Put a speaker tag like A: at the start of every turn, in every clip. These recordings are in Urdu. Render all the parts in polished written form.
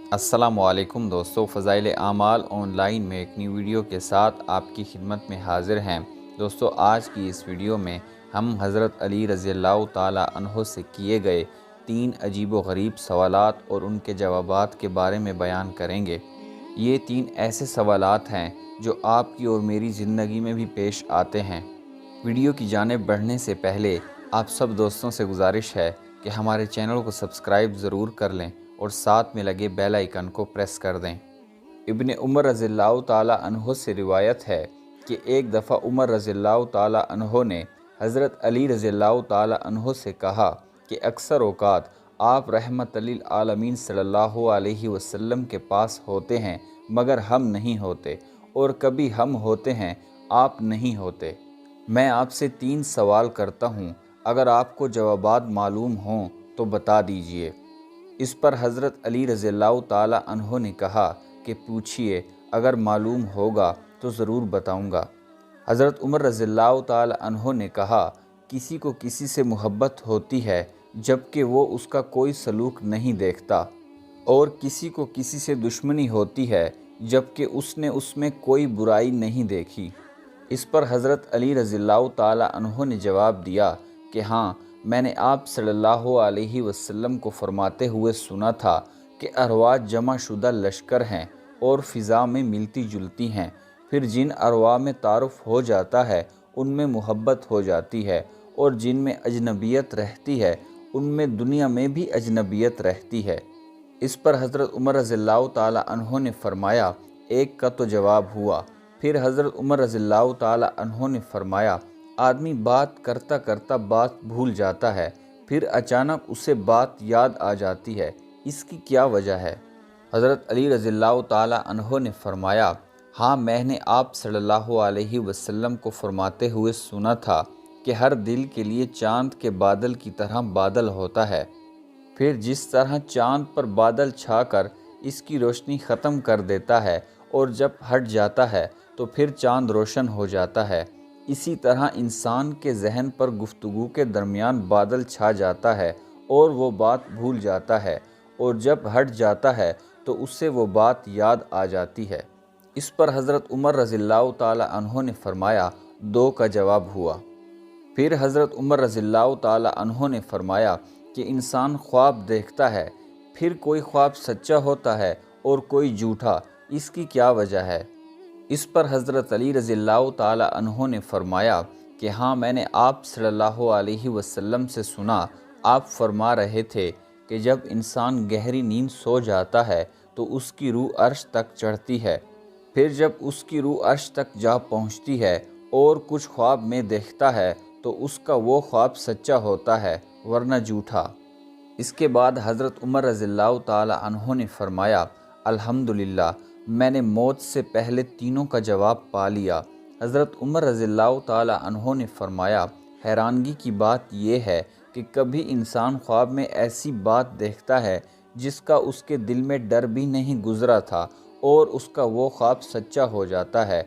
A: السلام علیکم دوستو، فضائل اعمال آن لائن میں ایک نئی ویڈیو کے ساتھ آپ کی خدمت میں حاضر ہیں۔ دوستو، آج کی اس ویڈیو میں ہم حضرت علی رضی اللہ تعالی عنہ سے کیے گئے 3 عجیب و غریب سوالات اور ان کے جوابات کے بارے میں بیان کریں گے۔ یہ 3 ایسے سوالات ہیں جو آپ کی اور میری زندگی میں بھی پیش آتے ہیں۔ ویڈیو کی جانب بڑھنے سے پہلے آپ سب دوستوں سے گزارش ہے کہ ہمارے چینل کو سبسکرائب ضرور کر لیں اور ساتھ میں لگے بیل آئیکن کو پریس کر دیں۔ ابن عمر رضی اللہ تعالیٰ عنہ سے روایت ہے کہ ایک دفعہ عمر رضی اللہ تعالیٰ عنہ نے حضرت علی رضی اللہ تعالیٰ عنہ سے کہا کہ اکثر اوقات آپ رحمت للعالمین صلی اللہ علیہ وسلم کے پاس ہوتے ہیں مگر ہم نہیں ہوتے، اور کبھی ہم ہوتے ہیں آپ نہیں ہوتے۔ میں آپ سے 3 سوال کرتا ہوں، اگر آپ کو جوابات معلوم ہوں تو بتا دیجئے۔ اس پر حضرت علی رضی اللہ تعالیٰ عنہ نے کہا کہ پوچھئے، اگر معلوم ہوگا تو ضرور بتاؤں گا۔ حضرت عمر رضی اللہ تعالیٰ عنہ نے کہا، کسی کو کسی سے محبت ہوتی ہے جبکہ وہ اس کا کوئی سلوک نہیں دیکھتا، اور کسی کو کسی سے دشمنی ہوتی ہے جبکہ اس نے اس میں کوئی برائی نہیں دیکھی۔ اس پر حضرت علی رضی اللہ تعالیٰ عنہ نے جواب دیا کہ ہاں، میں نے آپ صلی اللہ علیہ وسلم کو فرماتے ہوئے سنا تھا کہ ارواح جمع شدہ لشکر ہیں اور فضا میں ملتی جلتی ہیں، پھر جن ارواح میں تعارف ہو جاتا ہے ان میں محبت ہو جاتی ہے، اور جن میں اجنبیت رہتی ہے ان میں دنیا میں بھی اجنبیت رہتی ہے۔ اس پر حضرت عمر رضی اللہ تعالیٰ عنہ نے فرمایا، ایک کا تو جواب ہوا۔ پھر حضرت عمر رضی اللہ تعالیٰ عنہ نے فرمایا، آدمی بات کرتا کرتا بات بھول جاتا ہے، پھر اچانک اسے بات یاد آ جاتی ہے، اس کی کیا وجہ ہے؟ حضرت علی رضی اللہ تعالیٰ عنہ نے فرمایا، ہاں، میں نے آپ صلی اللہ علیہ وسلم کو فرماتے ہوئے سنا تھا کہ ہر دل کے لیے چاند کے بادل کی طرح بادل ہوتا ہے، پھر جس طرح چاند پر بادل چھا کر اس کی روشنی ختم کر دیتا ہے اور جب ہٹ جاتا ہے تو پھر چاند روشن ہو جاتا ہے، اسی طرح انسان کے ذہن پر گفتگو کے درمیان بادل چھا جاتا ہے اور وہ بات بھول جاتا ہے، اور جب ہٹ جاتا ہے تو اس سے وہ بات یاد آ جاتی ہے۔ اس پر حضرت عمر رضی اللہ تعالیٰ عنہ نے فرمایا، 2 کا جواب ہوا۔ پھر حضرت عمر رضی اللہ تعالیٰ عنہ نے فرمایا کہ انسان خواب دیکھتا ہے، پھر کوئی خواب سچا ہوتا ہے اور کوئی جھوٹا، اس کی کیا وجہ ہے؟ اس پر حضرت علی رضی اللہ تعالیٰ عنہ نے فرمایا کہ ہاں، میں نے آپ صلی اللہ علیہ وسلم سے سنا، آپ فرما رہے تھے کہ جب انسان گہری نیند سو جاتا ہے تو اس کی روح عرش تک چڑھتی ہے، پھر جب اس کی روح عرش تک جا پہنچتی ہے اور کچھ خواب میں دیکھتا ہے تو اس کا وہ خواب سچا ہوتا ہے ورنہ جھوٹا۔ اس کے بعد حضرت عمر رضی اللہ تعالیٰ عنہ نے فرمایا، الحمدللہ، میں نے موت سے پہلے تینوں کا جواب پا لیا۔ حضرت عمر رضی اللہ تعالیٰ عنہ نے فرمایا، حیرانگی کی بات یہ ہے کہ کبھی انسان خواب میں ایسی بات دیکھتا ہے جس کا اس کے دل میں ڈر بھی نہیں گزرا تھا اور اس کا وہ خواب سچا ہو جاتا ہے،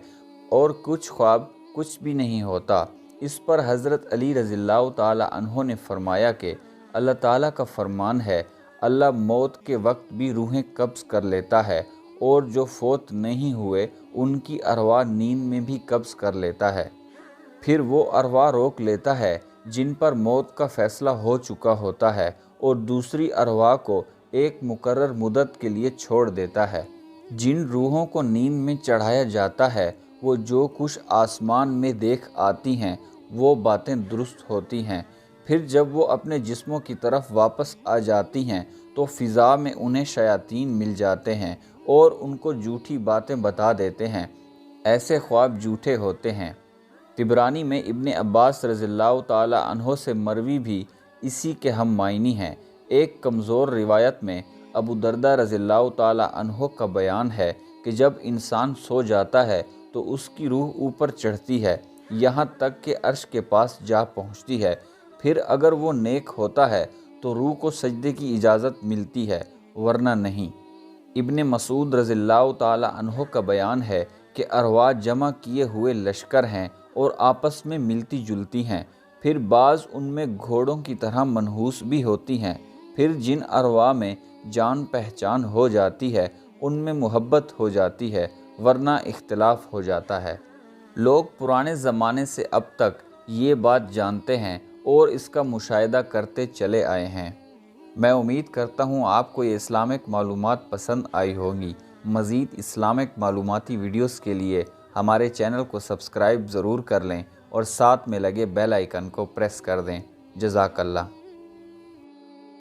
A: اور کچھ خواب کچھ بھی نہیں ہوتا۔ اس پر حضرت علی رضی اللہ تعالیٰ عنہ نے فرمایا کہ اللہ تعالیٰ کا فرمان ہے، اللہ موت کے وقت بھی روحیں قبض کر لیتا ہے، اور جو فوت نہیں ہوئے ان کی ارواح نیند میں بھی قبض کر لیتا ہے، پھر وہ ارواح روک لیتا ہے جن پر موت کا فیصلہ ہو چکا ہوتا ہے، اور دوسری ارواح کو ایک مقرر مدت کے لیے چھوڑ دیتا ہے۔ جن روحوں کو نیند میں چڑھایا جاتا ہے وہ جو کچھ آسمان میں دیکھ آتی ہیں وہ باتیں درست ہوتی ہیں، پھر جب وہ اپنے جسموں کی طرف واپس آ جاتی ہیں تو فضا میں انہیں شیاطین مل جاتے ہیں اور ان کو جھوٹی باتیں بتا دیتے ہیں، ایسے خواب جھوٹے ہوتے ہیں۔ طبرانی میں ابن عباس رضی اللہ تعالیٰ عنہ سے مروی بھی اسی کے ہم معنی ہیں۔ ایک کمزور روایت میں ابو دردہ رضی اللہ تعالیٰ عنہ کا بیان ہے کہ جب انسان سو جاتا ہے تو اس کی روح اوپر چڑھتی ہے یہاں تک کہ عرش کے پاس جا پہنچتی ہے، پھر اگر وہ نیک ہوتا ہے تو روح کو سجدے کی اجازت ملتی ہے ورنہ نہیں۔ ابن مسعود رضی اللہ تعالیٰ عنہ کا بیان ہے کہ ارواح جمع کیے ہوئے لشکر ہیں اور آپس میں ملتی جلتی ہیں، پھر بعض ان میں گھوڑوں کی طرح منحوس بھی ہوتی ہیں، پھر جن ارواح میں جان پہچان ہو جاتی ہے ان میں محبت ہو جاتی ہے، ورنہ اختلاف ہو جاتا ہے۔ لوگ پرانے زمانے سے اب تک یہ بات جانتے ہیں اور اس کا مشاہدہ کرتے چلے آئے ہیں۔ میں امید کرتا ہوں آپ کو یہ اسلامک معلومات پسند آئی ہوگی۔ مزید اسلامک معلوماتی ویڈیوز کے لیے ہمارے چینل کو سبسکرائب ضرور کر لیں اور ساتھ میں لگے بیل آئیکن کو پریس کر دیں۔ جزاک اللہ۔